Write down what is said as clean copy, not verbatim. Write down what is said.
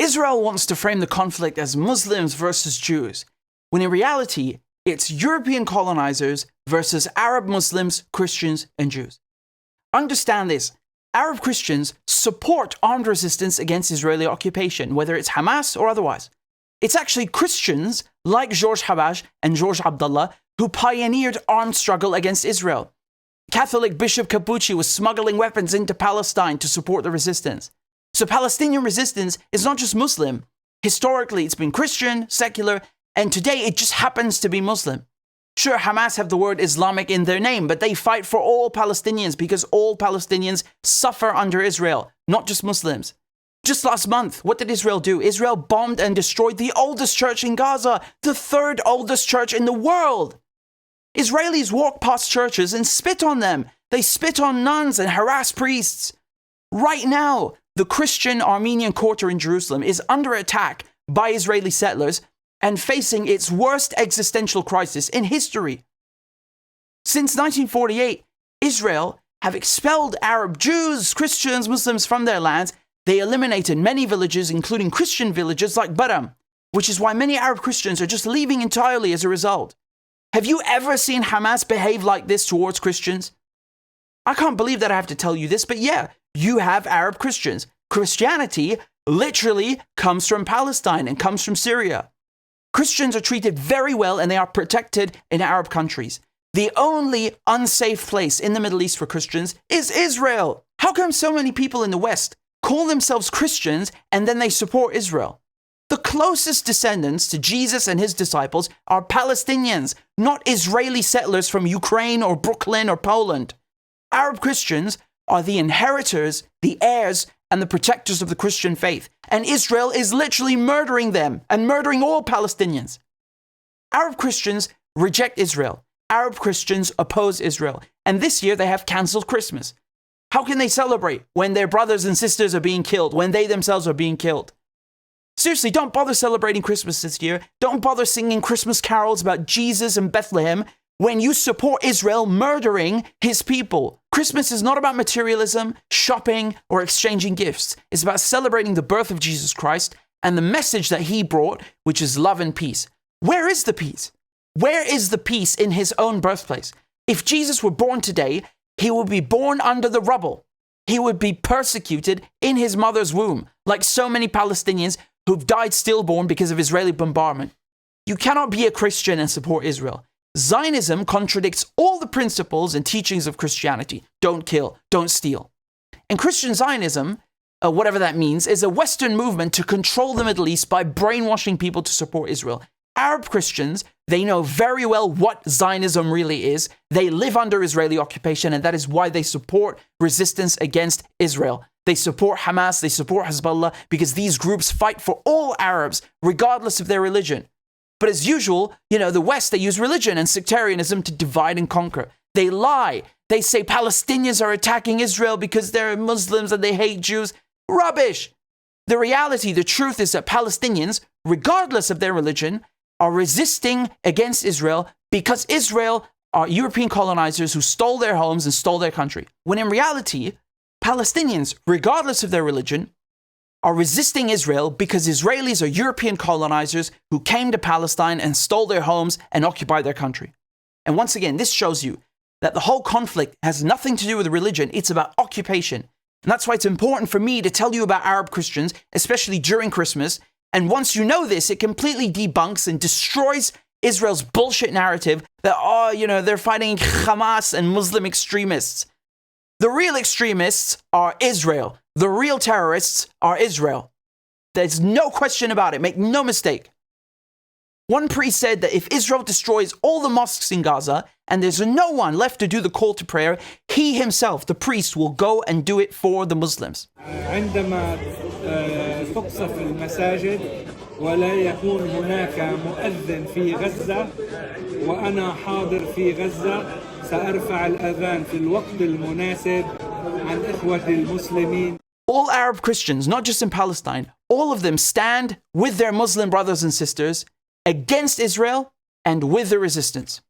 Israel wants to frame the conflict as Muslims versus Jews, when in reality, it's European colonizers versus Arab Muslims, Christians, and Jews. Understand this. Arab Christians support armed resistance against Israeli occupation, whether it's Hamas or otherwise. It's actually Christians like George Habash and George Abdullah who pioneered armed struggle against Israel. Catholic Bishop Capucci was smuggling weapons into Palestine to support the resistance. So Palestinian resistance is not just Muslim. Historically, it's been Christian, secular, and today it just happens to be Muslim. Sure, Hamas have the word Islamic in their name, but they fight for all Palestinians because all Palestinians suffer under Israel, not just Muslims. Just last month, what did Israel do? Israel bombed and destroyed the oldest church in Gaza, the third oldest church in the world. Israelis walk past churches and spit on them. They spit on nuns and harass priests. Right now, the Christian Armenian quarter in Jerusalem is under attack by Israeli settlers and facing its worst existential crisis in history. Since 1948, Israel have expelled Arab Jews, Christians, Muslims from their lands. They eliminated many villages, including Christian villages like Baram, which is why many Arab Christians are just leaving entirely as a result. Have you ever seen Hamas behave like this towards Christians? I can't believe that I have to tell you this, but yeah, you have Arab Christians. Christianity literally comes from Palestine and comes from Syria. Christians are treated very well and they are protected in Arab countries. The only unsafe place in the Middle East for Christians is Israel. How come so many people in the West call themselves Christians and then they support Israel? The closest descendants to Jesus and his disciples are Palestinians, not Israeli settlers from Ukraine or Brooklyn or Poland. Arab Christians are the inheritors, the heirs, and the protectors of the Christian faith. And Israel is literally murdering them and murdering all Palestinians. Arab Christians reject Israel. Arab Christians oppose Israel. And this year they have cancelled Christmas. How can they celebrate when their brothers and sisters are being killed, when they themselves are being killed? Seriously, don't bother celebrating Christmas this year. Don't bother singing Christmas carols about Jesus and Bethlehem when you support Israel murdering his people. Christmas is not about materialism, shopping, or exchanging gifts. It's about celebrating the birth of Jesus Christ and the message that he brought, which is love and peace. Where is the peace? Where is the peace in his own birthplace? If Jesus were born today, he would be born under the rubble. He would be persecuted in his mother's womb, like so many Palestinians who've died stillborn because of Israeli bombardment. You cannot be a Christian and support Israel. Zionism contradicts all the principles and teachings of Christianity. Don't kill, don't steal. And Christian Zionism, whatever that means, is a Western movement to control the Middle East by brainwashing people to support Israel. Arab Christians, they know very well what Zionism really is. They live under Israeli occupation, and that is why they support resistance against Israel. They support Hamas, they support Hezbollah, because these groups fight for all Arabs, regardless of their religion. But as usual, the West, they use religion and sectarianism to divide and conquer. They lie. They say Palestinians are attacking Israel because they're Muslims and they hate Jews. Rubbish. The reality, the truth is that Palestinians, regardless of their religion, are resisting against Israel because Israel are European colonizers who stole their homes and stole their country. When in reality, Palestinians, regardless of their religion, are resisting Israel because Israelis are European colonizers who came to Palestine and stole their homes and occupied their country. And once again, this shows you that the whole conflict has nothing to do with religion. It's about occupation. And that's why it's important for me to tell you about Arab Christians, especially during Christmas. And once you know this, it completely debunks and destroys Israel's bullshit narrative that, they're fighting Hamas and Muslim extremists. The real extremists are Israel. The real terrorists are Israel. There's no question about it. Make no mistake. One priest said that if Israel destroys all the mosques in Gaza and there's no one left to do the call to prayer, he himself, the priest, will go and do it for the Muslims. عندما تقصف المساجد ولا يكون هناك مؤذن في غزة وأنا حاضر في غزة سأرفع الأذان في الوقت المناسب عن إخوة المسلمين. All Arab Christians, not just in Palestine, all of them stand with their Muslim brothers and sisters against Israel and with the resistance.